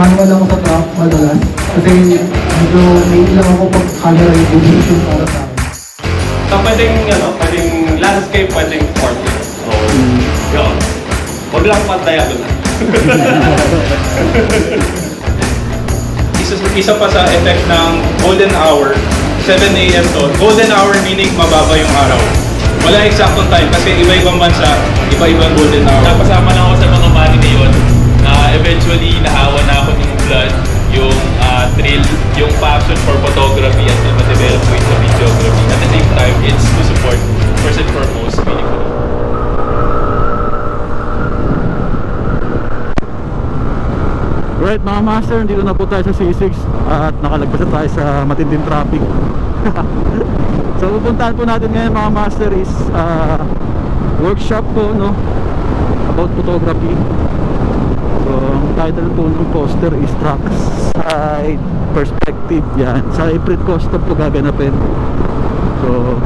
manual ako sa truck madalas. Kasi medyo may ilang ako pag camera yung position para sa akin. So, pwedeng landscape, pwedeng portrait. So, yun. Huwag lang pantaya doon. Isa pa sa effect ng golden hour, 7 AM to. Golden hour meaning mababa yung araw. Wala exactong time kasi iba-ibang bansa, iba-ibang golden hour. Napasama lang ako sa mga mani ngayon na eventually nahawa na ako ng blood, yung thrill, yung passion for photography at ma-develop ko into videography. At the same time, it's to support, first and foremost, meaningful. Right mga master, dito na po tayo sa C6 at nakalagpas na tayo sa matinding traffic. So pupuntahan po natin ngayon mga master is workshop po, no, about photography. So ang title po ng poster is Trackside Perspective. Yan, sa April Custom po gaganapin. So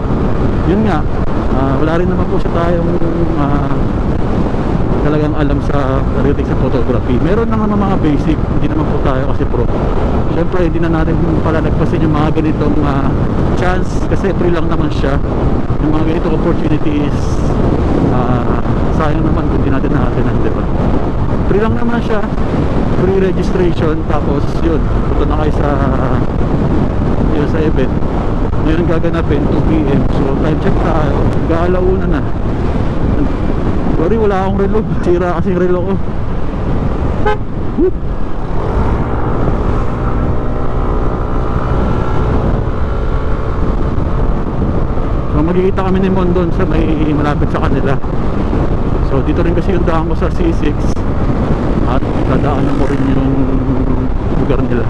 yun nga, wala rin naman po siya tayong talagang alam sa relating sa photography. Meron na naman mga basic, hindi naman po tayo kasi pro. Siyempre hindi na natin palalagpasin yung mga ganitong chance kasi free lang naman siya. Yung mga ganitong opportunities, sayang naman kung hindi natin natin, diba? Free lang naman siya, free registration, tapos yun, punta na kayo sa event. Ngayon gaganapin 2 PM, so time check tayo, gaalauna na. Sorry, wala akong relo. Sira kasing relo ko. So magkikita kami ni Mon doon sa may malapit sa kanila. So dito rin kasi yung daan ko sa C6 at dadaanan mo rin yung lugar nila.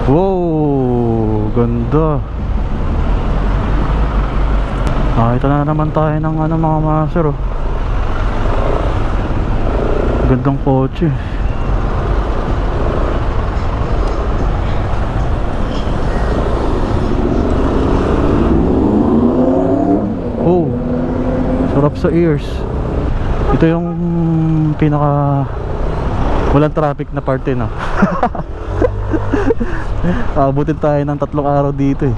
Wow, ganda. Ito na naman tayo ng mga master, oh. Gandang kotse. Oh, sarap sa ears. Ito yung pinaka walang traffic na parte, no? Abutin tayo ng 3 araw dito, eh.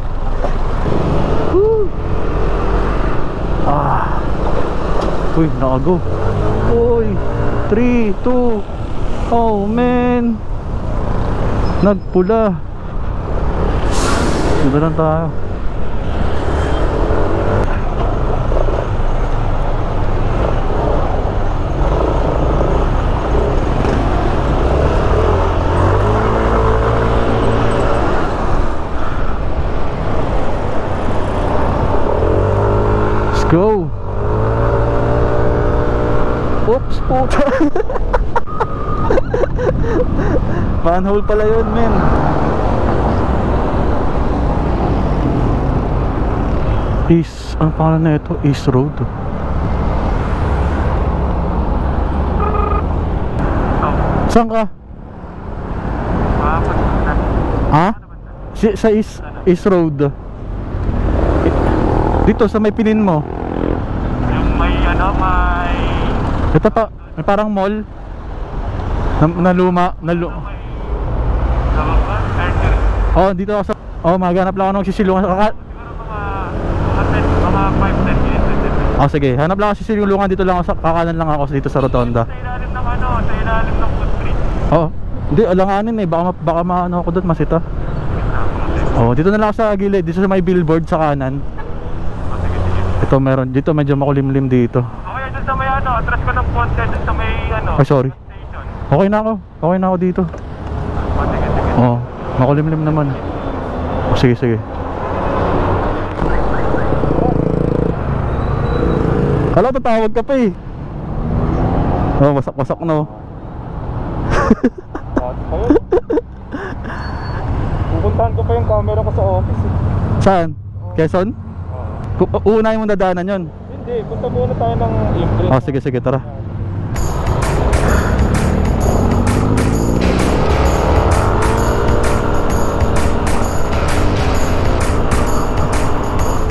Uy, nakago. Uy, 3, 2. Oh man, nagpula. Dito lang tayo. Let's go. Oops, puta. Manhole pala yun, men. Ang pangalan na ito, East Road. Saan ka? Ha? Sa East Road. Dito sa may pinin mo. Yung may ito pa, may parang mall na luma, oh, dito ako sa, oh, maghanap lang ako ng sisilungan. Siguro mga 5-10 minutes. Oh, sige, hanap lang ako sisilungan. Dito lang ako sa, kakanan lang ako dito sa rotonda. Sa ilalim ng sa ilalim ng food street. Oh, hindi, alanganin eh, baka maano ako doon, masita. Oh, dito na lang ako sa gilid, dito sa may billboard sa kanan. Ito meron, dito medyo makulimlim dito. Sa may atras ko ng konti sa may ay, sorry. Okay na ako dito. Oh, makulimlim naman. Oh, sige. Hala, tatawag ka pa eh. Oh, wasak na, oh. Pupuntahan ko pa yung camera ko sa office, eh. Saan? Quezon? Uunahin mong dadaanan yun. Hindi, punta muna tayo ng imprint. Oh, sige, tara.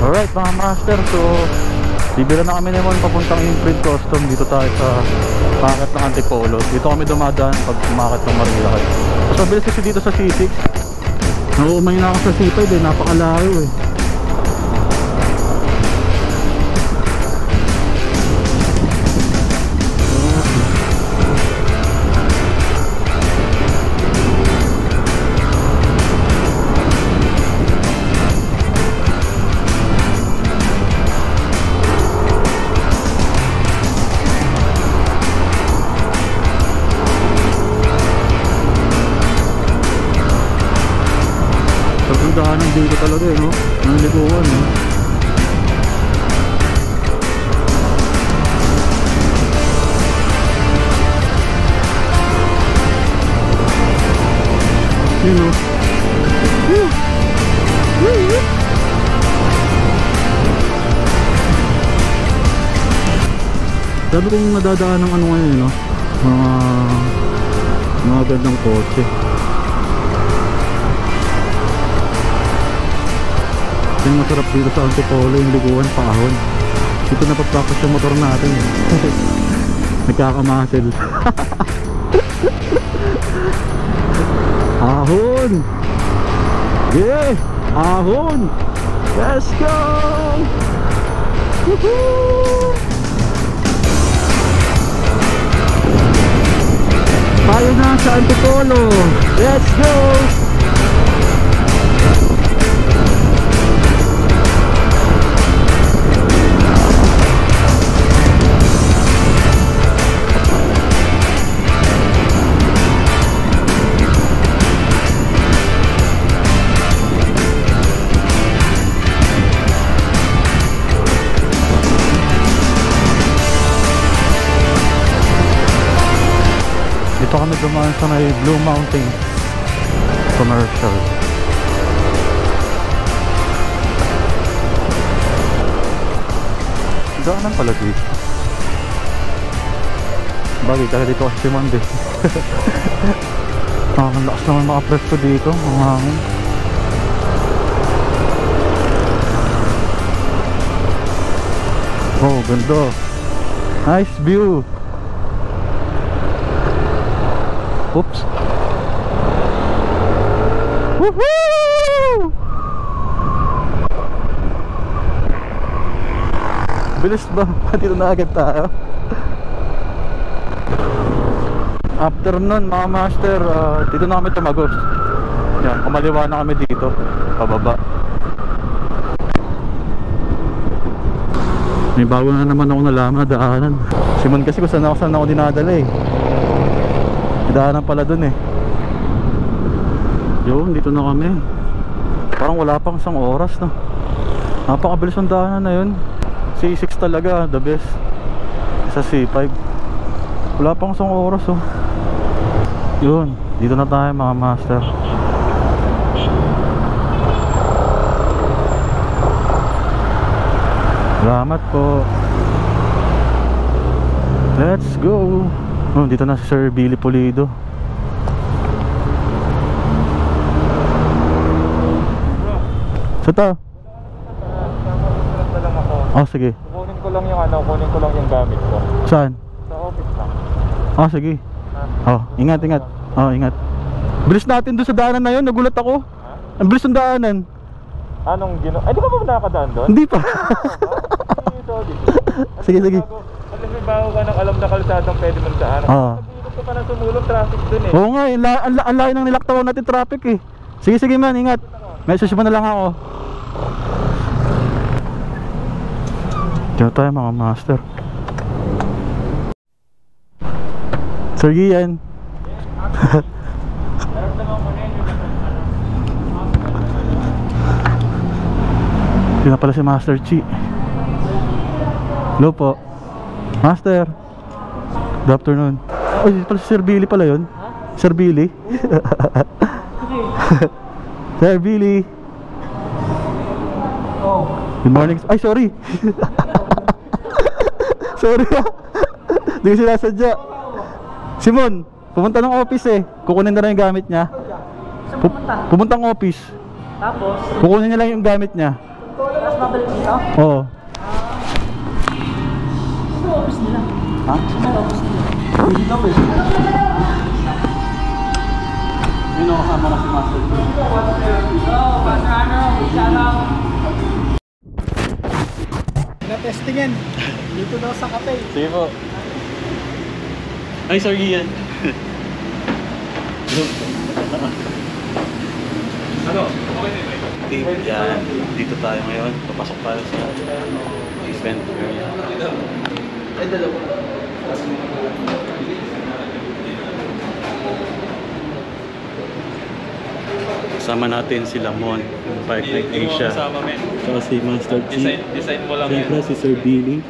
Alright mga master, so Bibira na kami naman papuntang Imprint Custom. Dito tayo sa packet ng Antipolo. Dito kami dumadaan pag umakit ng Marilaki. Mas mabilis kasi dito sa C6. Nauumay na ako sa C5 eh, napakalayo eh. Daanan dito talaga eh, no? Ang likuan eh. Yun o. Sabi kong nadadaan ng ano ngayon, no? Mga gandang kotse. Yung masarap dito sa Antipolo, yung liguan, paahon. Dito napapractice yung motor natin. Nagkakamuscle. Ahon! Yeah! Ahon! Let's go! Woohoo! Tayo na sa Antipolo! Let's go! Dito kami dumaan sa may Blue Mountain Commercial. Daanan pala dito. Bagay tayo dito kasi si Monday. Ang lakas naman makapresko dito. Ang hangin. Oh, ganda. Nice view. Oops. Woohoo! Bilis ba? Dito na agad tayo. After nun mga master, dito na kami tumagos. Yan, kumaliwa na kami dito. Pababa. May bago na naman ako nalaman na daanan. Simon kasi kung saan ako dinadala eh. Daanan pala dun eh. Yun, dito na kami. Parang wala pang isang oras no. Napakabilis ang daanan na yun. C6 talaga, the best. Sa C5 wala pang isang oras oh. Yun, dito na tayo mga master. Salamat po. Let's go. Oh, dito na si Sir Billy Pulido. Saan to? Oh, sige. Kunin ko lang yung gamit ko. Saan? Sa office lang. Oh, sige. Oh, ingat. Oh, ingat. Bilis natin doon sa daanan na yun, nagulat ako. Ang bilis ng daanan. Anong ay, di ka ba nakakadaan doon? Hindi pa. Sige. Kasi may bago ka ng alam na kalsadang pwede mong daan. Pag-iinot ka pa na sumulong traffic dun eh. Oo nga, ang layo ng nilaktawan natin traffic eh. Sige man, ingat. Message mo na lang ako. Diyan tayo mga master. Sir Gian. Yun na pala si Master Chi. Hello po Master. Good afternoon. Oh, dito pala si Sir Billy pala yun. Sir Billy. Sir Billy. Good morning. Ay, sorry. Sorry. Hindi ko sinasadya. Simon, pumunta ng office eh. Kukunin na lang yung gamit niya. Pumunta ng office. Tapos? Kukunin niya lang yung gamit niya. Tapos babalik dito? Oo. office nila? Ha? Saan office nila? Dito po. Yun o, kasama na si Master. Na-testingin. Dito daw sa cafe. Sige po. Ay, sorry yan. Ano? Okay, Yan, dito tayo ngayon. Papasok tayo sa event area. Ay, dalawa. Kasama natin si Lamon, ng Park Night Hindi mo Asia. kasama, men. Saka si Master G. Design mo lang yan. Siyempre si Sir Billy.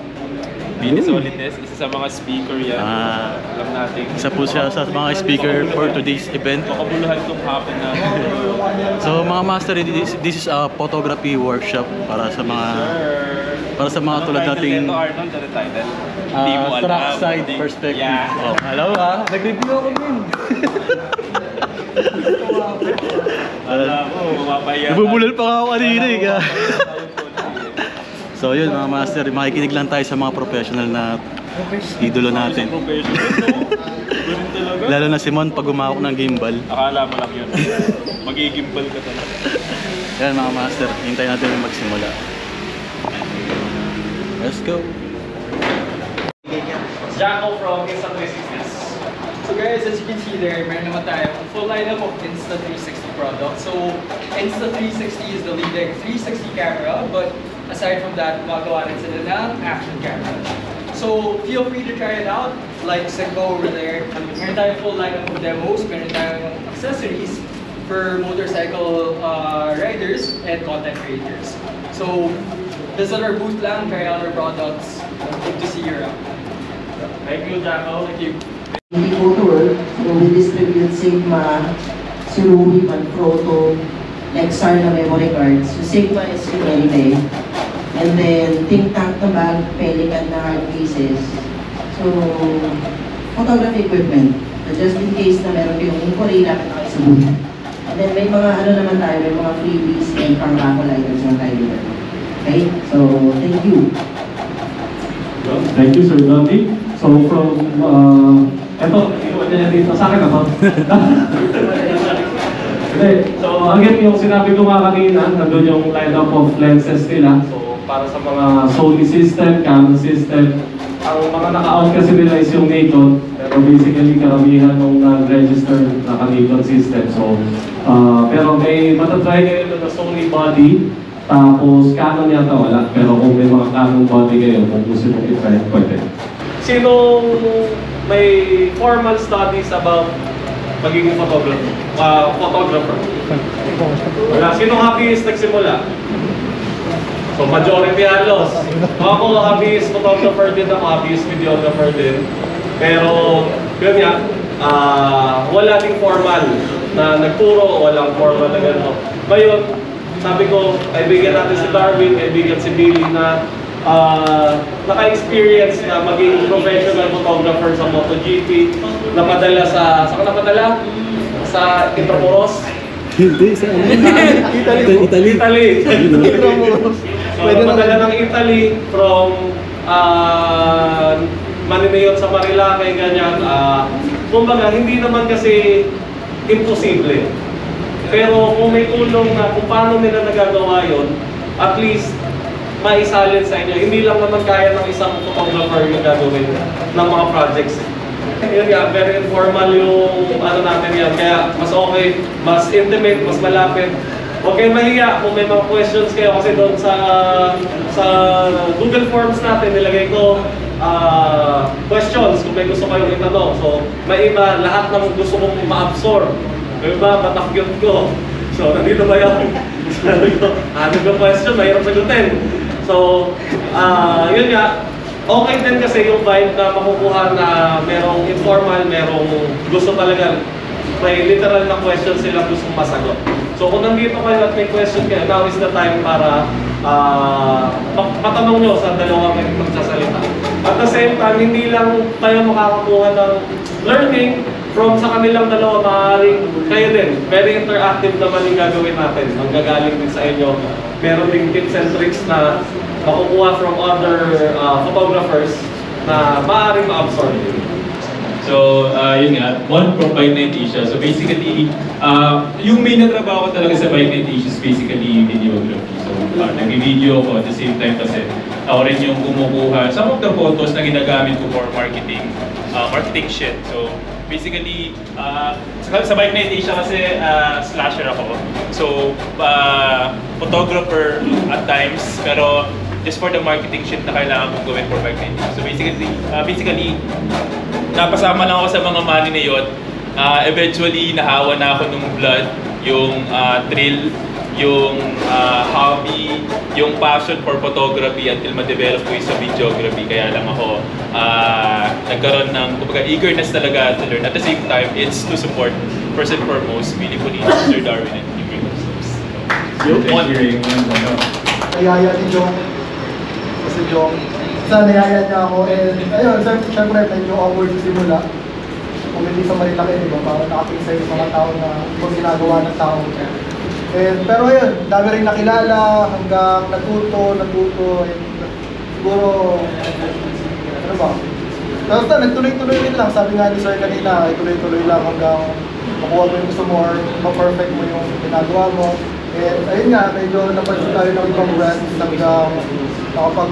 Billy Solidness, isa sa mga speaker yan. Alam natin. Isa po siya sa mga speaker for today's event. Makabuluhan itong hapon na. So mga master, this is a photography workshop para sa mga tulad nating Arnold, ano title? Hindi mo alam. track side perspective. Yeah. Oh, hello ha, nag-review ako din. Alam mo, mamapaya. Nabubulol pa ako kanina eh. So yun mga master, makikinig lang tayo sa mga professional na idolo natin. Ganun talaga. Lalo na si Mon pag gumawak ng gimbal. Akala mo lang yun. Magigimbal ka talaga. Yan mga master, hintayin natin yung magsimula. Let's go! Jaco from Insta360. So guys, as you can see there, meron naman tayo full lineup of Insta360 products. So Insta360 is the leading 360 camera, but aside from that, magawa rin sila ng action camera. So feel free to try it out. Like Sigma over there, meron tayong full lineup of demos, meron tayong accessories for motorcycle riders and content creators. So visit our booth lang, try out our products. Hope to see you around. Thank you, Jaco. Thank you. Hindi Photo World, so we distribute Sigma, Tsurumi, Manfrotto, Lexar na memory cards. So Sigma is yung Elite. And then, Think Tank na bag, Pelican na hard cases. So, photography equipment. So just in case na meron kayong inquiry, lapit na kayo sa booth. And then may mga ano naman tayo, may mga freebies and pang-raffle items na tayo dito. Okay? So, thank you. Thank you, Sir Dante. So from, dito sa akin ako. Okay, so again, yung sinabi ko nga kanina, nandun yung lineup of lenses nila. So para sa mga Sony system, Canon system, ang mga naka-out kasi nila is yung Nikon. Pero basically karamihan nung register naka-Nikon system. So, pero may matatry kayo na Sony body. Tapos Canon yata wala, pero kung may mga Canon body kayo, kung gusto nyo i-try, pwede. Sinong may formal studies about magiging photographer? Wala. Sinong hobbyist nagsimula? So majority halos. Ako hobbyist photographer din, ako hobbyist videographer din. Pero yun nga, wala ding formal na nagturo, walang formal na gano'n. Ngayon, sabi ko, kaibigan natin si Darwin, kaibigan si Billy na naka-experience na maging professional photographer sa MotoGP. Napadala sa... Saan ka napadala? Sa Intramuros? Hindi, sa Italy. Italy. So, napadala ng Italy from Maninayon sa Marilake, ganyan. Kumbaga, hindi naman kasi imposible. Pero kung may tulong na kung paano nila nagagawa yun, at least maisalin sa inyo. Hindi lang naman kaya ng isang photographer yung gagawin ng mga projects. Yun nga, very informal yung ano natin yan. Kaya mas okay, mas intimate, mas malapit. Huwag kayong mahiya kung may mga questions kayo kasi doon sa Google Forms natin, nilagay ko questions kung may gusto kayong itanong. So, may iba, lahat ng gusto kong ma-absorb. May iba, matakyot ko. So, nandito ba yun? Sabi ko, ano yung question? Mahirap sagutin. So, yun nga, okay din kasi yung vibe na makukuha na merong informal, merong gusto talaga, may literal na question sila gustong masagot. So, kung nandito kayo at may question kayo, now is the time para matanong nyo sa dalawang magsasalita. At the same time, hindi lang kayo makakakuha ng learning from sa kanilang dalawa, maaaring kayo din. Very interactive naman yung gagawin natin. Ang gagaling din sa inyo. Meron ding tips and tricks na makukuha from other photographers na maaaring ma-absorb yun? So, yun nga, one from Bike Night Asia. So basically, yung main na trabaho ko talaga sa Bike Night Asia is basically videography. So, nag-video ako at the same time kasi ako rin yung kumukuha some of the photos na ginagamit ko for marketing shit. So, basically, sa Bike Night Asia kasi slasher ako. So, photographer at times, pero just for the marketing shit na kailangan kong gawin for Bike Night Asia. So basically, napasama lang ako sa mga money na yun. Eventually, nahawa na ako ng blood, yung thrill, yung hobby, yung passion for photography until ma-develop ko yung sa videography. Kaya lang ako nagkaroon ng eagerness talaga to learn. At the same time, it's to support, first and foremost, Willie Polino, Sir Darwin, and Jimmy Gonzalez. Nayaya ni Jong. Kasi Jong, nayaya niya ako. And ayun, syempre medyo awkward sa simula. Kung hindi sa Marilaki, diba? Parang nakapinsay yung mga tao na kung ginagawa ng tao. Pero ayun, dami rin nakilala hanggang natuto. And siguro, ano ba? Basta nagtuloy-tuloy rin lang. Sabi nga ni Sir kanina, tuloy-tuloy lang hanggang makuha mo yung gusto mo or ma-perfect mo yung ginagawa mo. And ayun nga, medyo napansin tayo ng ibang brands hanggang nakapag,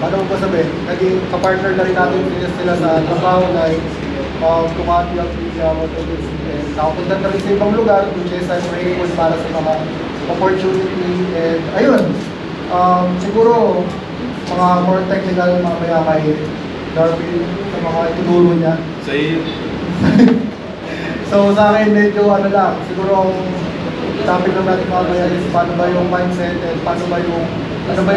paano mo ba sabihin? Naging kapartner na rin natin sila sa trabaho, like Kumati at Pizza, whatever. And nakapunta na rin sa ibang lugar, which is I'm grateful para sa mga opportunity. And ayun, siguro mga more technical mamaya kay Darwin sa mga ituturo niya. So sa akin medyo ano lang, siguro ang topic lang natin mamaya is paano ba yung mindset and paano ba yung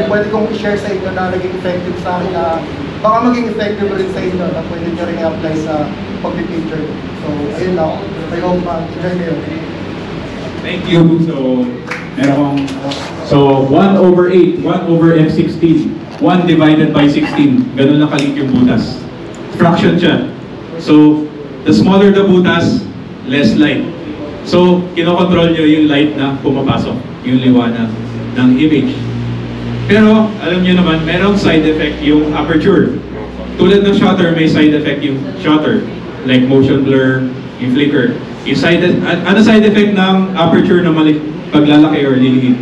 pwede kong i-share sa inyo na naging effective sa akin na baka maging effective rin sa inyo na pwede nyo rin i-apply sa pag-picture. So ayun lang, I hope ma-enjoy kayo. Thank you. So 1/8, 1/F16, 1 divided by 16. Ganun lang kalit yung butas. Fraction siya. So the smaller the butas, less light. So kinokontrol nyo yung light na pumapasok, yung liwanag ng image. Pero alam niyo naman, merong side effect yung aperture. Tulad ng shutter, may side effect yung shutter. Like motion blur, yung flicker. Yung ano side effect ng aperture na paglalaki or liliit?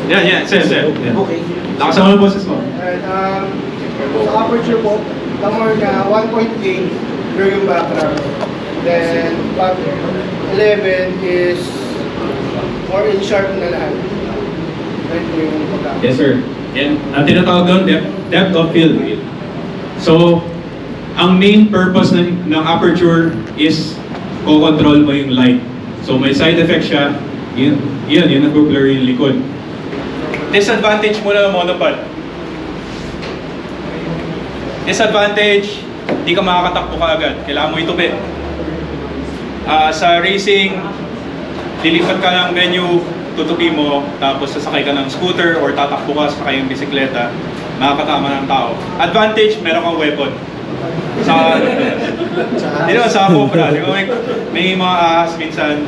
Yeah, sir. Okay. Lakasan mo ang boses mo. Alright, sa aperture po, more na 1.8 blur yung background. Then, 11 is more in sharp na lahat. Right yung pagkakita. Yes, sir. Yan, ang tinatawag doon, depth of field. So, ang main purpose ng aperture is ko-control mo yung light. So, may side effect siya. Yun nag-blur yung likod. Disadvantage muna ng monopod. Disadvantage, hindi ka makakatakbo kaagad. Kailangan mo itupi. Sa racing, lilipat ka ng venue, tutupi mo, tapos sasakay ka ng scooter or tatakbo ka, sakay yung bisikleta, makakatama ng tao. Advantage, meron kang weapon. Sa Cobra, di ba may mga ahas minsan,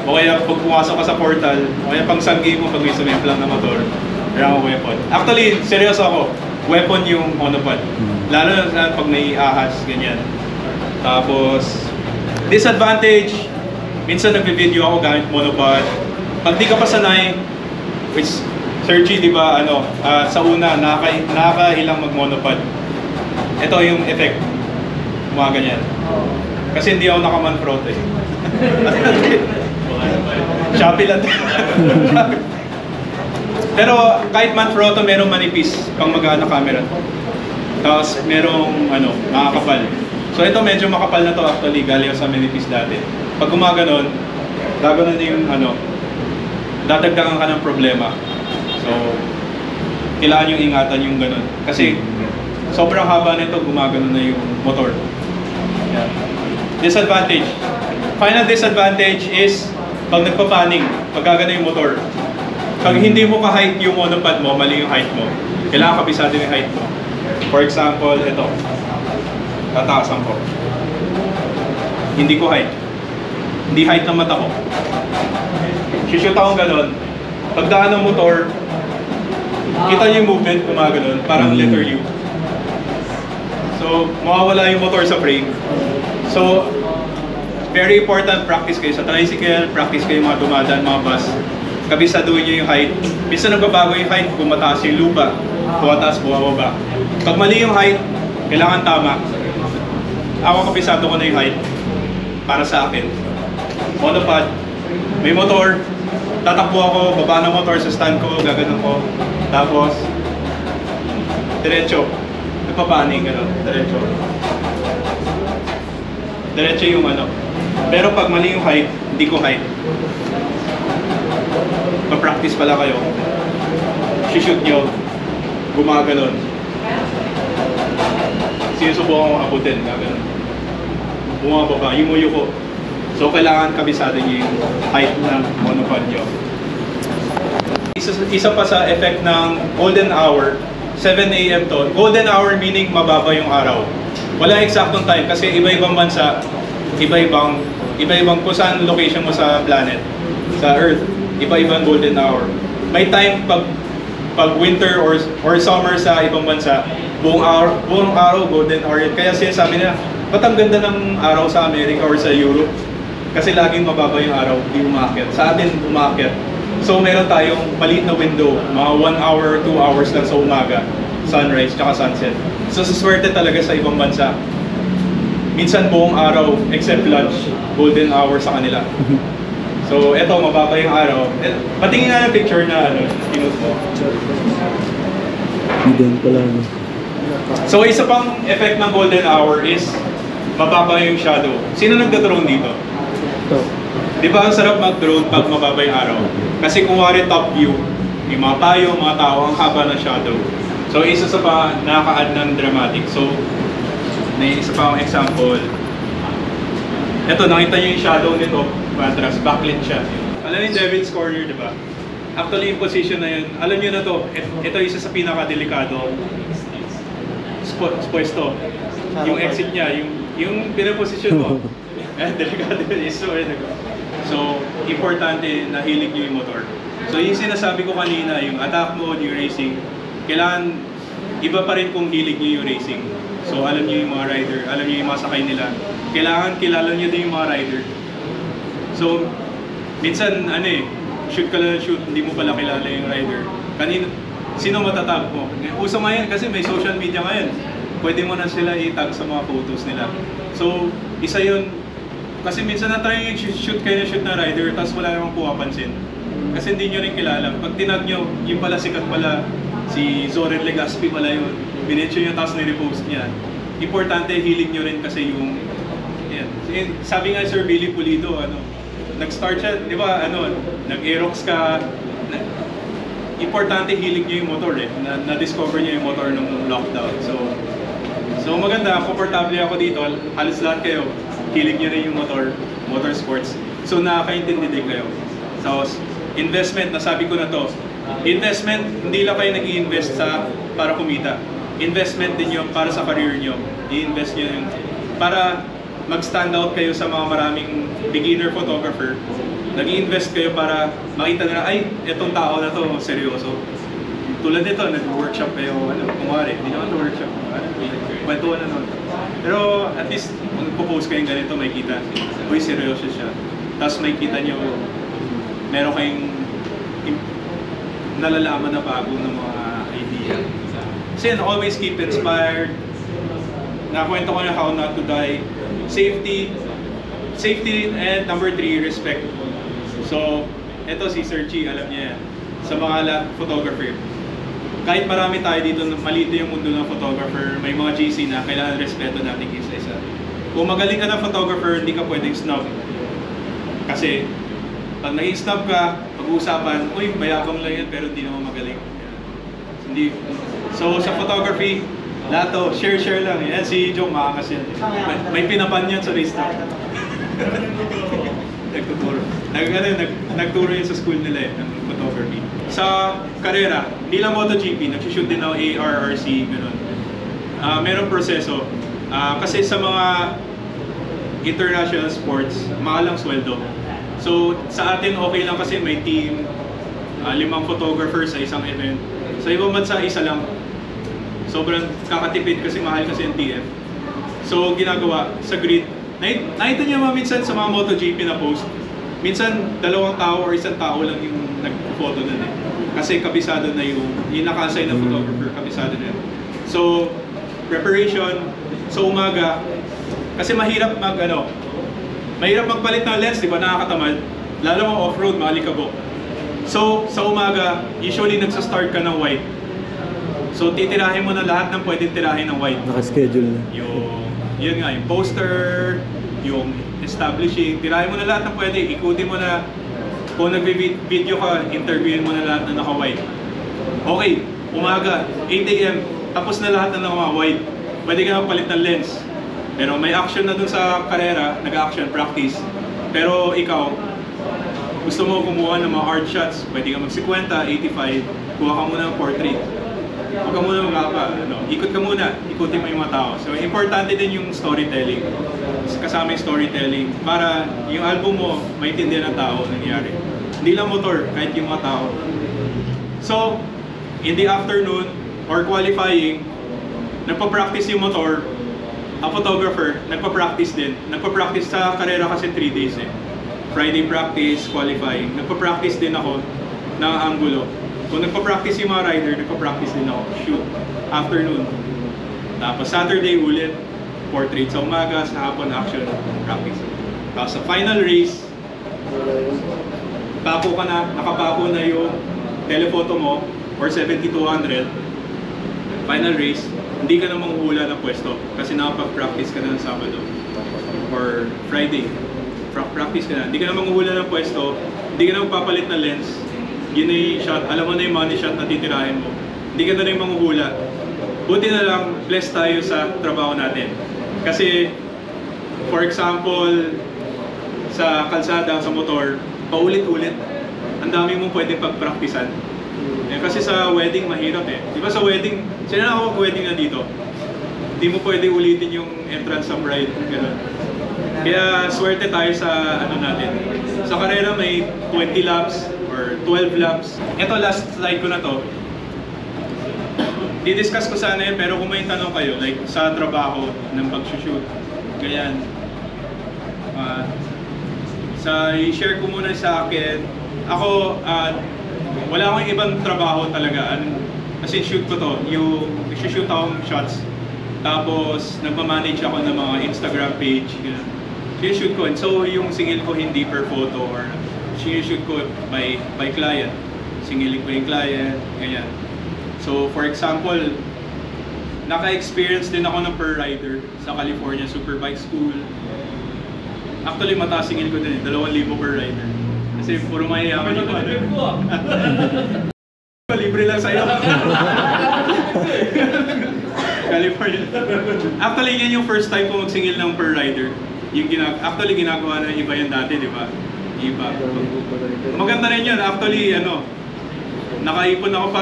o kaya pag pumasok ka sa portal, o kaya pang sanggi mo pag may sumemplang na motor, meron kang weapon. Actually, seryoso ako, weapon yung monopod. Lalo na pag may ahas, ganyan. Tapos, disadvantage, minsan nagbe-video ako gamit monopod. Pag di ka pa sanay, which Sir G, di ba, sa una, nakakahilang mag-monopod. Ito yung effect. Mga ganyan. Kasi hindi ako naka-manfront eh. Shopee lang. Pero kahit manfront, merong manipis pang magaan na camera. Tapos merong nakakapal. So ito medyo makapal na to actually, galing sa manipis dati. Pag gumaganon, gaganon na yung dadagdagan ka ng problema. So, kailangan yung ingatan yung ganun. Kasi, sobrang haba nito, gumagano na yung motor. Yan. Disadvantage. Final disadvantage is, pag nagpapaning, pag gagano yung motor, pag hindi mo ka-height yung monopod mo, mali yung height mo, kailangan kabisado yung height mo. For example, ito. Tataasan ko. Hindi ko height. Hindi height ng mata ko. Shoot akong ganon. Pagdaan ng motor, kita niyo yung movement, gumaganon, parang letter U. So, mawawala yung motor sa frame. So, very important practice kayo sa tricycle, practice kayo mga dumadaan, mga bus. Kabisaduhin niyo yung height. Minsan nagbabago yung height, kung mataas yung lupa, bumataas, bumababa. Pag mali yung height, kailangan tama. Ako kabisado ko na yung height para sa akin. Monopod, may motor, tatakbo ako, baba ng motor sa stand ko, gaganon ko. Tapos, diretso. Nagpapaning, gano'n, diretso. Diretso yung ano. Pero pag mali yung height, hindi ko height. Pa-practice pala kayo. Shoot nyo, gumaganon. Sinusubukan ko abutin, gaganon. Bumababa, yumuyo ko. So, kailangan kabisado nyo yung height ng monopod nyo. Isa pa sa effect ng golden hour, 7 AM to. Golden hour meaning mababa yung araw. Wala eksaktong time kasi iba-ibang bansa, iba-ibang kung saan location mo sa planet, sa Earth, iba-ibang golden hour. May time pag winter or summer sa ibang bansa, buong araw golden hour yun. Kaya sinasabi nila, ba't ang ganda ng araw sa Amerika or sa Europe? Kasi laging mababa yung araw, di umakyat. Sa atin, umakyat. So meron tayong maliit na window, mga 1 hour, 2 hours lang sa umaga, sunrise, tsaka sunset. So suswerte talaga sa ibang bansa. Minsan buong araw, except lunch, golden hour sa kanila. So eto, mababa yung araw. Patingin nga ng picture na pinost mo. Hindi pala. So isa pang effect ng golden hour is mababa yung shadow. Sino nagda-drone dito? Di ba ang sarap mag-drone pag mababa yung araw? Kasi kung wari top view, yung mga tayo, mga tao, ang haba ng shadow. So isa sa pa nakaka-add ng dramatic. So may isa pa akong example. Ito, nakita nyo yung shadow nito, contrast, backlit siya. Alam niyo yung Devil's Corner, di ba? Actually, yung position na yun, alam niyo na to, ito isa sa pinaka-delikado pwesto. Yung exit niya, yung pinaposisyon mo. Delikado yun, So, importante na hilig nyo yung motor. So, yung sinasabi ko kanina, yung attack mode, yung racing, kailangan, iba pa rin kung hilig nyo yung racing. So, alam nyo yung mga rider, alam nyo yung mga sakay nila. Kailangan kilala nyo din yung mga rider. So, minsan, shoot ka lang shoot, hindi mo pala kilala yung rider. Sino matatag mo? Uso ngayon kasi may social media ngayon. Pwede mo na sila i-tag sa mga photos nila. So, isa yun. Kasi minsan na-try yung shoot kayo na shoot na rider, tapos wala namang pumapansin. Kasi hindi nyo rin kilala. Pag tinag nyo, yung pala sikat pala, si Zoren Legaspi pala yun. Binitcho nyo, tapos nirepost niya. Importante, hilig nyo rin kasi yung... Yan. Sabi nga Sir Billy Pulido, nag-start siya, di ba, nag-aerox ka. Importante, hilig nyo yung motor Na-discover nyo yung motor nung lockdown. So maganda, komportable ako dito. Halos lahat kayo. Hilig nyo rin yung motorsports. So nakakaintindi din kayo. So, investment, nasabi ko na to. Investment, hindi lang kayo nag-i-invest para kumita. Investment din yun para sa career nyo. I-invest nyo yun para mag-stand out kayo sa mga maraming beginner photographer. Nag-i-invest kayo para makita nila, ay, etong tao na to, seryoso. Tulad nito, nag-workshop kayo, kumari, hindi naman to-workshop. Kwentuhan na nun. Pero at least, magpo-post kayong ganito, may kita. Uy, seryoso siya. Tapos may kita nyo, meron kayong nalalaman na bago ng mga idea. Kasi always keep inspired. Nakwento ko na how not to die. Safety, and number 3, respect. So, eto si Sir Chi, alam niya yan. Sa mga photographer. Kahit marami tayo dito, maliit yung mundo ng photographer, may mga GC na kailangan respeto natin isa-isa. Kung magaling ka ng photographer, hindi ka pwedeng snob. Kasi, pag naging snob ka, pag-uusapan, uy, mayabang lang yan, pero hindi naman magaling. Hindi. So, sa photography, lahat to, share lang. Yan, si Joe, makakas yan. May pinapan yan sa race na. Nagtuturo. Nagturo yun sa school nila ng photography. Sa karera, hindi lang MotoGP, nagsushoot din ako ARRC, gano'n. Merong proseso. Kasi sa mga international sports, mahal ang sweldo. So, sa atin okay lang kasi may team, 5 photographer sa isang event. Sa ibang bansa, isa lang. Sobrang kakatipid kasi mahal kasi yung TF. So, ginagawa sa grid. Nakita niyo minsan sa mga MotoGP na post, minsan 2 tao or 1 tao lang yung nag-photo nun eh. Kasi kabisado na yung naka-assign na photographer, kabisado na yun. So, preparation, sa umaga, kasi mahirap magpalit ng lens, di ba? Nakakatamad. Lalo mo off-road, malikabok. So, sa umaga, usually nagsa-start ka ng white. So, titirahin mo na lahat ng pwedeng tirahin ng white. Naka-schedule na. Yun nga, yung poster, yung establishing, tirahin mo na lahat ng pwede. Ikutin mo na, kung nag-video ka, interviewin mo na lahat na naka-white. Okay, umaga, 8 AM, tapos na lahat na naka-white. Pwede ka palit ng lens. Pero may action na dun sa karera, nag-action practice. Pero ikaw, gusto mo kumuha ng mga art shots, pwede ka mag-50, 85, kuha ka muna ng portrait. Huwag ka muna ikot ka muna, ikutin mo yung mga tao. So, importante din yung storytelling. Kasama yung storytelling para yung album mo, maintindihan ng tao nangyari. Hindi lang motor, kahit yung mga tao. So, in the afternoon, or qualifying, nagpa-practice yung motor, ang photographer, nagpa-practice din. Nagpa-practice sa karera kasi 3 days eh. Friday practice, qualifying. Nagpa-practice din ako ng angulo. Kung nagpa-practice yung mga rider, nagpa-practice din ako. Shoot. Afternoon. Tapos Saturday ulit. Portrait sa umaga, sa hapon action. Practice. Tapos sa final race, pako ka na, nakapako na yung telephoto mo or 7200. Final race, hindi ka na manghuhula ng pwesto kasi nakapag-practice ka na ng Sabado or Friday. Practice ka na. Hindi ka na manghuhula ng pwesto, hindi ka na magpapalit ng lens. Yun na yung shot, alam mo na yung money shot na titirahin mo. Hindi ka na rin manghuhula. Buti na lang, blessed tayo sa trabaho natin. Kasi, for example, sa kalsada, sa motor, paulit-ulit. Ang dami mong pwedeng pag-practicean. Kasi sa wedding, mahirap eh. Di ba sa wedding, sino na ako mag-wedding na dito? Hindi mo pwede ulitin yung entrance sa bride. Ganun. Kaya swerte tayo sa ano natin. Sa karera may 20 laps or 12 laps. Ito last slide ko na to. Didiscuss ko sana yun, pero kung may tanong kayo, like sa trabaho ng pag-shoot, ganyan. I-share ko muna sa akin. Ako, wala akong ibang trabaho talaga. Kasi shoot ko to, yung shoot akong shots. Tapos, nagmamanage ako ng mga Instagram page. Shoot ko. And so, yung singil ko hindi per photo or shoot ko by client. Singilin ko yung client, ganyan. So, for example, naka-experience din ako ng per rider sa California Superbike School. Actually, mataas singil ko din, 2,000 per rider. Kasi puro mayayaman yung libre lang sa'yo. California. Actually, yan yung first time ko magsingil ng per rider. Actually, ginagawa na iba yan dati, di ba? Iba. Maganda rin yun. Actually, nakaipon ako,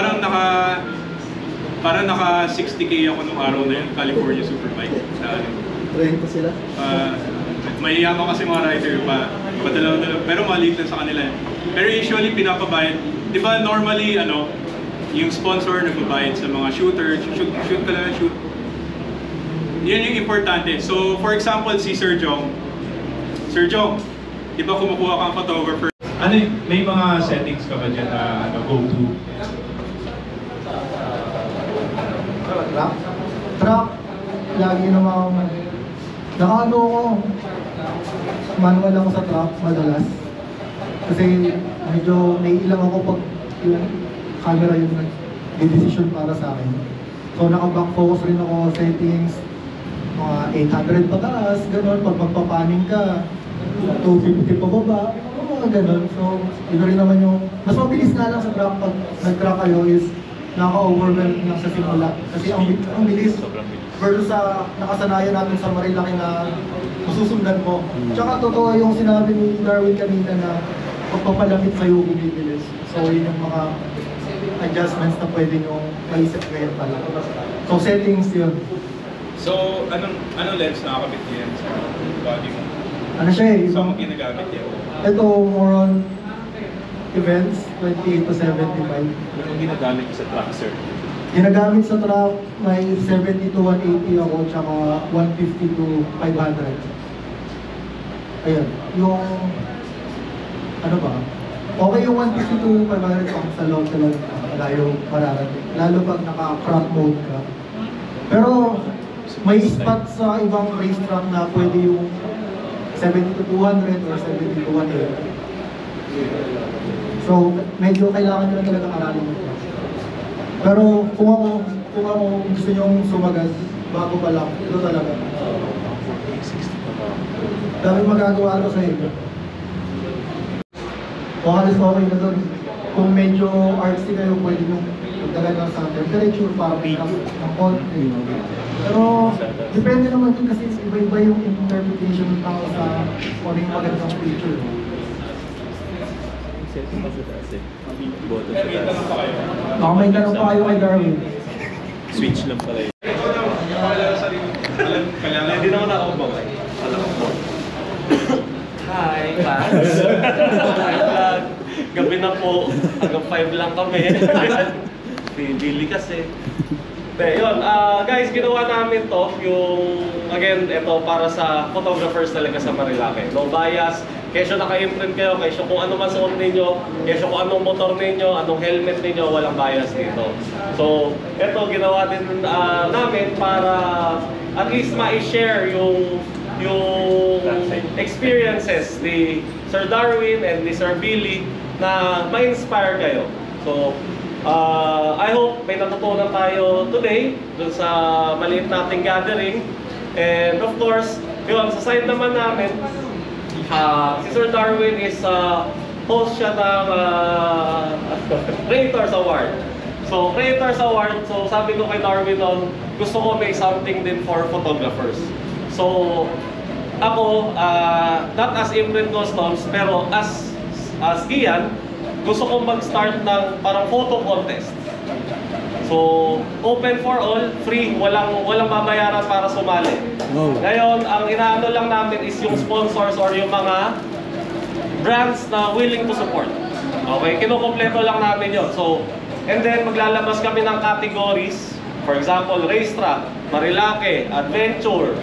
parang naka 60K ako nung araw na yun, California Superbike. Train pa sila? Mahiyaman kasi mga rider pa. Padalaw-dalaw. Pero maliit lang sa kanila. Pero usually, pinapabayad. Di ba normally, yung sponsor nagbabayad sa mga shooter, shoot ka lang, shoot. Yan yung importante. So, for example, si Sir Jong. Sir Jong, di ba kumukuha kang photographer? May mga settings ka ba dyan na go-to? Truck, lagi namang nakaano ko. Manual ako sa truck, madalas. Kasi medyo naiilang ako pag yung camera yung nag-decision para sa akin. So naka-back focus rin ako, settings, mga 800 pataas, gano'n. Pag magpapaning ka, 250 pababa, mga gano'n. So yun rin naman yung, mas mabilis nga lang sa truck pag nag-truck kayo is nakaka-overwhelm lang sa simula. Kasi ang bilis versus sa nakasanayan natin sa Marilaki na masusundan mo. Tsaka totoo yung sinabi ni Darwin kanina na pagpapalamit sa'yo bumibilis. So yun yung mga adjustments na pwede nyo maisip ngayon pala. So settings yun. So, anong lens nakakabit niya sa body mo? Ano siya eh? Saan mo ginagamit yan? Ito more on events, 28 to 75. Yung ginagamit ko sa truck, sir. Ginagamit sa truck, may 70 to 180 ako, tsaka 150 to 500. Ayun, yung, ano ba? Okay yung 150 to 500 pang sa loob talaga, malayo mararating. Lalo pag naka-crop mode ka. Pero, may spot sa ibang racetrack na pwede yung 70 to 200 or 70 to 180. So, medyo kailangan nyo na talaga aralin mo. Pero kung ako gusto nyong sumagad, bago pa lang, ito talaga. Dami magagawa ko sa iyo. O halos okay na doon. Kung medyo artsy kayo, pwede nyo magdagan lang sa temperature para may ng konti. Pero depende naman din kasi iba-iba yung interpretation ng tao sa kung ano yung magandang picture. Baka may tanong pa kayo kay Darwin. Switch lang pala yun. Hindi naman ako bang. Alam ko. Hi, fans. Hi, vlog. Gabi na po. Hanggang 5 lang kami. Bili kasi. Yun, guys, ginawa namin to. Yung, again, ito para sa photographers talaga sa Marilake. No bias. Kesyo naka-imprint kayo, kesyo kung ano man suot ninyo, kesyo kung anong motor ninyo, anong helmet ninyo, walang bias dito. So, ito ginawa din namin para at least ma-share yung experiences ni Sir Darwin and ni Sir Billy na ma-inspire kayo. So, I hope may natutunan tayo today dun sa maliit nating gathering. And of course, yun, sa side naman namin, si Sir Darwin is host siya ng Creators Award. So, Creators Award, so sabi ko kay Darwin noon, gusto ko may something din for photographers. So, ako, not as Imprint Customs, pero as Ian, gusto kong mag-start ng parang photo contest. So, open for all, free, walang babayaran para sumali. Ngayon, ang inaano lang namin is yung sponsors or yung mga brands na willing to support. Okay, kinukompleto lang namin yun. So, and then maglalabas kami ng categories. For example, racetrack, Marilake, adventure,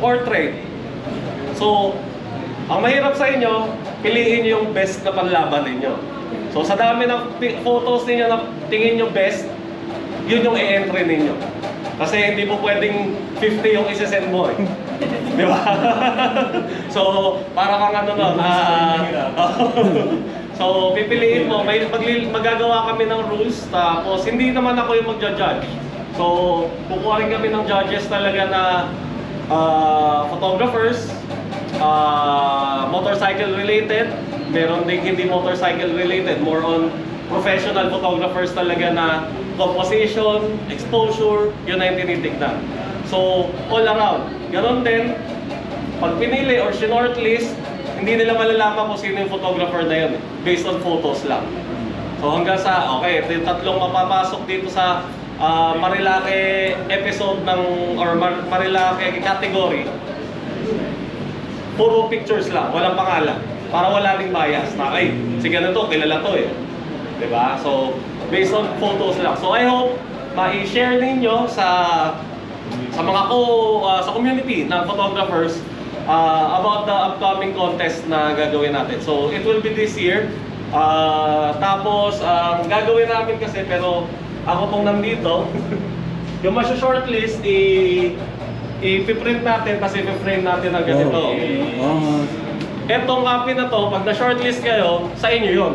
portrait. So, ang mahirap sa inyo, piliin nyo yung best na panlaban ninyo. So sa dami ng photos ninyo na tingin nyo best, yun yung i-entry ninyo. Kasi hindi po pwedeng 50 yung isi-send mo eh. Di ba? So, para kang ano nun. So, pipiliin mo. Magagawa kami ng rules. Tapos, hindi naman ako yung magja-judge. So, kukuha rin kami ng judges talaga na photographers, motorcycle related, meron ding hindi motorcycle related, more on professional photographers talaga na composition, exposure, yun na yung tinitignan. So, all around. Ganon din, pag pinili or shortlist, hindi nila malalaman kung sino yung photographer na yun, based on photos lang. So hanggang sa, okay, ito yung tatlong mapapasok dito sa Marilake episode ng, or Marilake category. Puro pictures lang, walang pangalan. Para wala ding bias na, ay, sige na to, kilala to eh. Diba? So, based on photos lang. So, I hope ma-share ninyo sa mga sa community ng photographers about the upcoming contest na gagawin natin. So, it will be this year. Tapos, ang gagawin namin kasi, pero ako pong nandito, yung shortlist, i-print natin kasi i-frame natin ang ganito. Etong copy na to, pag na-shortlist kayo, sa inyo yun.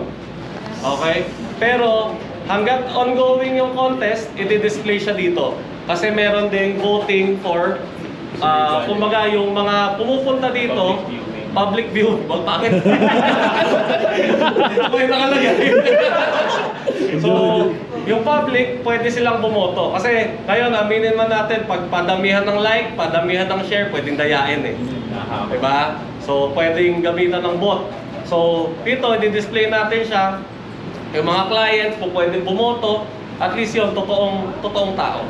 Okay? Pero, hanggat ongoing yung contest, i-display siya dito. Kasi meron ding voting for, kumbaga yung mga pumupunta dito, public view. Bakit? Dito ko yung nakalagay. So, yung public, pwede silang bumoto. Kasi, ngayon, aminin man natin, pag padamihan ng like, padamihan ng share, pwedeng dayain eh. Diba? So, pwedeng gamitan ng bot. So, dito, i-display natin siya. Yung mga clients, kung pwedeng bumoto, at least yun, totoong tao.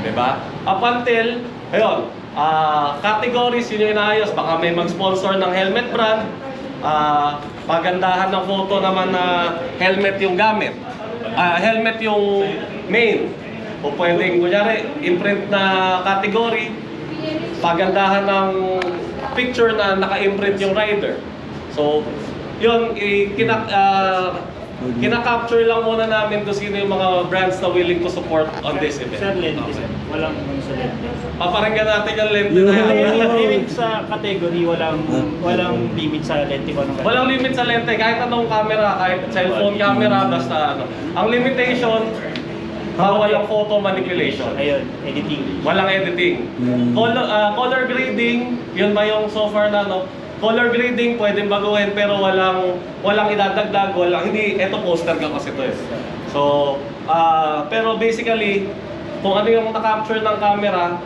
Diba? Up until, ayun, categories, yun yung inaayos. Baka may mag-sponsor ng helmet brand. pagandahan ng photo naman na helmet yung gamit. Helmet yung main. O pwedeng, kunyari, imprint na category, pagandahan ng picture na naka-imprint yung rider. So, yun, kina-capture lang muna namin kung sino yung mga brands na willing to support on this event. Sir, lente, sir. Walang sa lente. Paparinggan natin yung lente na yan. Limit sa category, walang limit sa lente ko. Walang limit sa lente, kahit anong camera, kahit cellphone camera, basta ano. Ang limitation, bawal ang photo manipulation. Ayun, editing. Walang editing. Color grading, yun ba yung so far na no? Color grading pwedeng baguhin pero walang idadagdag, hindi, eto poster ka kasi to eh. So, pero basically, kung ano yung na-capture ng camera,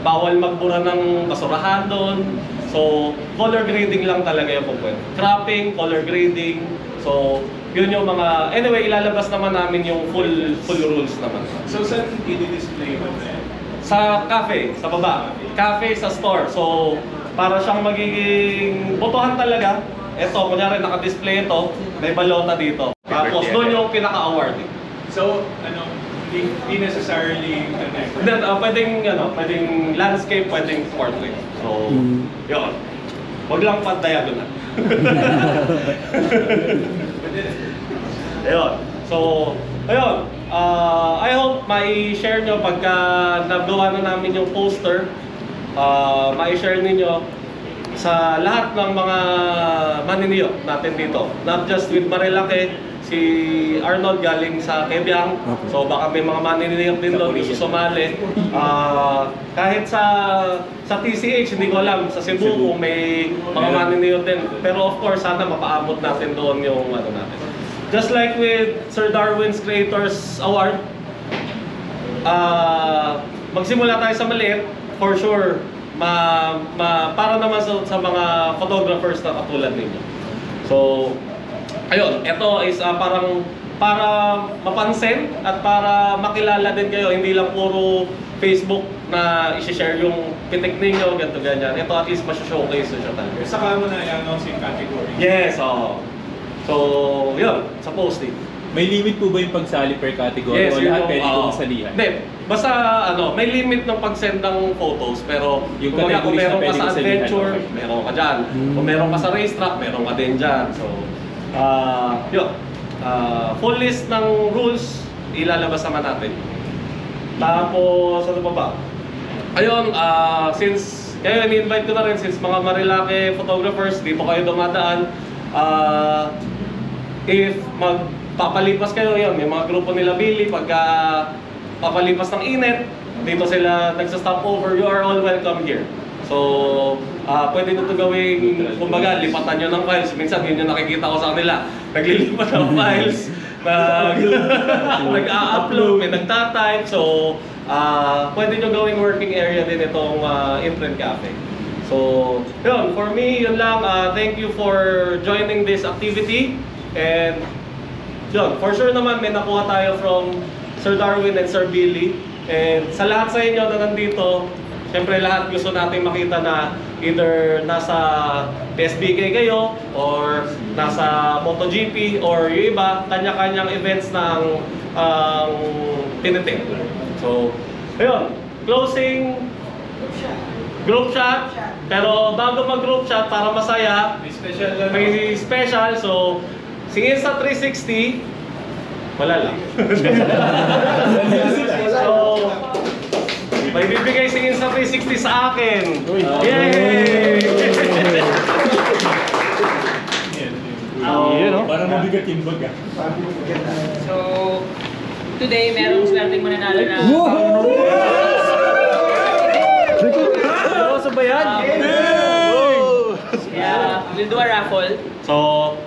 bawal magbura ng basurahan doon. So, color grading lang talaga yung pwede. Cropping, color grading. So, yun yung mga, anyway, ilalabas naman namin yung full rules naman. So, saan i-display mo na yan? Sa cafe, sa baba. Cafe, sa store. So, para siyang magiging botohan talaga. Ito, kunyari naka-display ito, may balota dito. Tapos doon yung pinaka-award. So, hindi necessarily Then, pwedeng landscape, pwedeng portrait. So, yun. Huwag lang pa-diagonal. Ayun. So, ayun. I hope mai-share nyo pagka nagawa na namin yung poster. Ma-share ninyo sa lahat ng mga maniniyo natin dito. Not just with Marilake, si Arnold galing sa Kebyang. So baka may mga maniniyo din doon, sumali. Kahit sa TCH, hindi ko alam, sa Cebu kung may mga maniniyo din. Pero of course, sana mapaabot natin doon yung ano natin. Just like with Sir Darwin's Creators Award, magsimula tayo sa maliit. For sure, para naman sa mga photographers na katulad ninyo. So, ayun, ito is parang para mapansin at para makilala din kayo, hindi lang puro Facebook na i-share yung pitik ninyo, ganito ganyan. Ito at least mas-showcase siya talaga. Saka mo na i-announce yung category. Yes, oo. So, yun, sa posting. May limit po ba yung pagsali per category? Yes, o lahat pwede kong salihan? Hindi. Basta may limit ng pag-send ng photos, pero yung kung meron categories na ka pwede sa kong salihan, adventure, okay. meron ka dyan. Kung meron ka sa racetrack, meron ka din dyan. So, yun. Full list ng rules, ilalabas naman natin. Tapos, ano pa ba? Ayun, since kayo, ni-invite ko na rin, since mga Marilake photographers, dito kayo dumadaan, if magpapalipas kayo, yun, may mga grupo nila Billy, pagka papalipas ng init, dito sila nagsa-stop over, you are all welcome here. So, pwede nyo ito gawing, kumbaga, lipatan nyo ng files. Minsan, yun yung nakikita ko sa kanila. Naglilipat ng files, nag-a-upload, may nagtatype. So, pwede nyo gawing working area din itong Imprint Cafe. So, yun, for me, yun lang. Thank you for joining this activity. And, yun, for sure naman, may nakuha tayo from Sir Darwin and Sir Billy. And sa lahat sa inyo na nandito, siyempre lahat gusto natin makita na either nasa PSBK kayo or nasa MotoGP or yung iba, kanya-kanyang events ng tinitik. So, ayun, closing group shot. Pero bago mag-group shot, para masaya, may special. So, si Insta360, wala lang. So, may bibigay si Insta360 sa akin. Yay! Para mabigat yung bag ah. So, today merong swerteng mananalo na... Seryoso ba yan? Yeah, we'll do a raffle. So,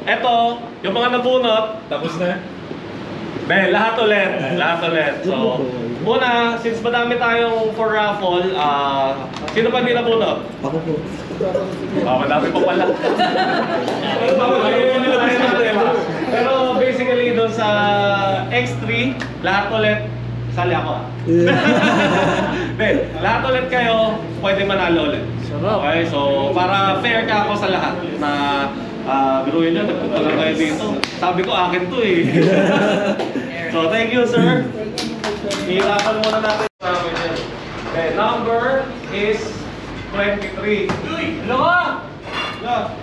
eto, yung mga nabunot, Tapos na? lahat ulit. So, una, since madami tayong for raffle, sino pa hindi nabunot? Ako po. Madami pa pala. Pero basically doon sa X3, lahat ulit, sali ako Then, lahat ulit kayo, pwede manalo ulit. Okay, so para fair ka ako sa lahat na Biruin nyo, nagpunta lang kayo dito. Sabi ko, akin to eh. So, thank you, sir. Hihirapan muna natin. Okay, number is 23. Hello ka! Hello!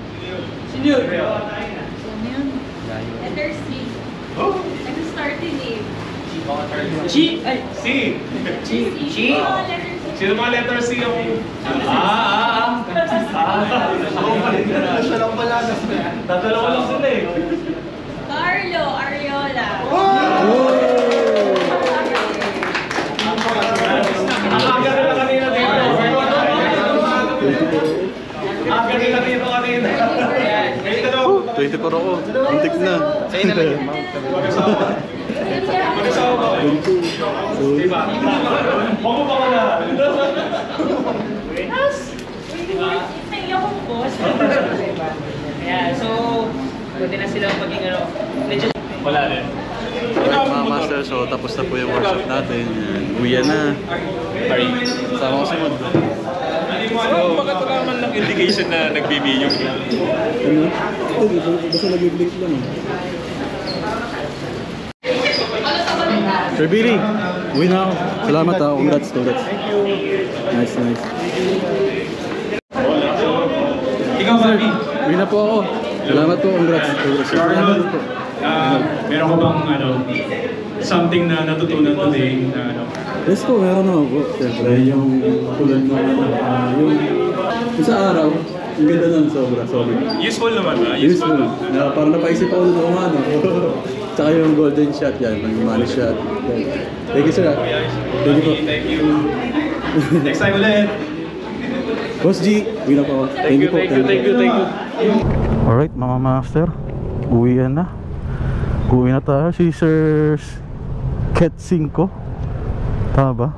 Senior. Letter C. Oh? Ano starting name? G. Ay. C. C. Letter C. Sino mga letter C yung... Siya lang pala. Tatalawa lang sila eh. Carlo Ariola. Ang aga nila kanina dito. Ang aga nila dito kanina. 24 ako. Antik na. Sa'yo na lang. Mag-asawa ba? Diba? Huwag mo pa wala. May akong boss. Ayan, so, pwede na silang maging ano, medyo... Wala din. Alright mga master, so tapos na po yung workshop natin. Uwi na. Sama ko si Mod. So, bakit wala man lang indication na nagbibiyong? Ano? Basta nag-blink lang. Sir Billy, uwi na ako. Salamat ha, congrats. Nice. Ikaw, Bobby. Uwi na po ako. Salamat po, congrats. Sir Arnold, meron ko bang something na natutunan today na ano? Yes po, meron ako po. Siyempre, yung tulad mo, yung sa araw, yung ganda nun, sobra, solid. Useful naman ba? Useful. Na, parang napaisip ako doon umano. Tsaka yung golden shot yan, yung money shot. Thank you sir. Thank you po. Thank you. Next time ulit. Boss G, uwi na po. Thank you po. Thank you. Alright mga master, uwi na. Uwi na tayo si Sir Ket 5. Tama ba?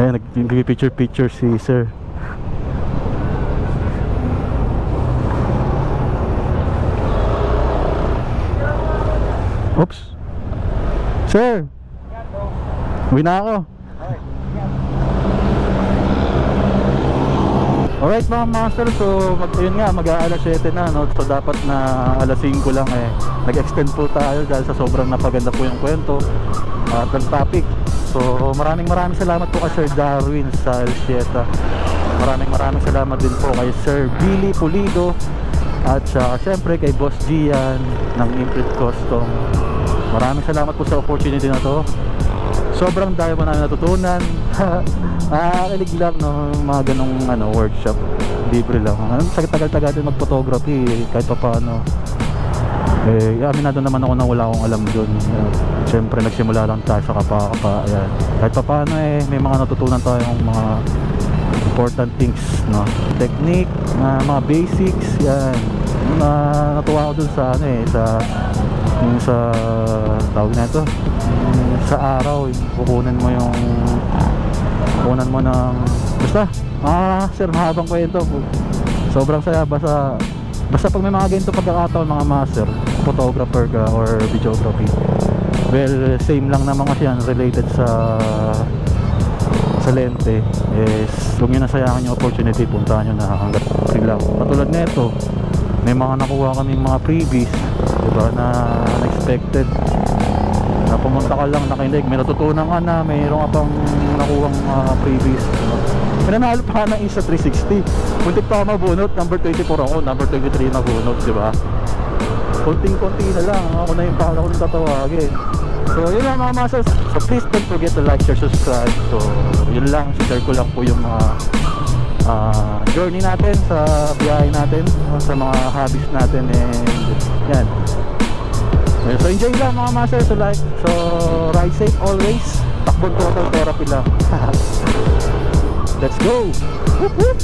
Ayan, nag-picture si Sir. Oops. Sir, uwi na ako. Alright mga master, so yun nga, mag-aalas 7 na, no? So dapat na alas 5 lang eh. Nag-extend po tayo dahil sa sobrang napaganda po yung kwento at ang topic. So maraming salamat po kay Sir Darwin sa Elsieta. Maraming salamat din po kay Sir Billy Pulido. At syempre kay Boss Gian ng Imprint Custom. Maraming salamat po sa opportunity na to. Sobrang dami po namin natutunan. Nakakilig lang no, mga ganong workshop. Libre lang. Sa tagal-tagal din mag-photography kahit pa paano. Aminado naman ako na wala akong alam dun. Siyempre nagsimula lang tayo sa kapa-kapa. Kahit pa paano may mga natutunan tayong mga important things, no? Technique, mga basics, yan. Natuwa ako dun sa sa tawag na ito, sa araw, kukunan mo ng basta, sir, mahabang kwento. Sobrang saya, basta pag may mga ganito pagkakataon mga master, photographer ka or videography, well, same lang naman kasi yan, related sa lente, huwag nyo nasayangin yung opportunity, puntahan nyo na hanggat free lang. Patulad nito, may mga nakuha kami mga freebies, diba, na unexpected, na pumunta ka lang, nakinig, may natutunan ka na, mayroon ka pang nakuhang freebies, diba? Pinanalo pa ng isa 360, muntik pa mabunot, number 24 ako, number 23 nabunot, diba? Konting-konti na lang, ako na yung pangalan ko nang tatawagin. So yun lang mga masters, so please don't forget to like, share, subscribe. So yun lang, share ko lang po yung mga journey natin, sa biyahe natin, sa mga hobbies natin, and yan. So enjoy lang mga masters, so like, so ride safe always, takbong total therapy lang. Let's go! Whoop, whoop.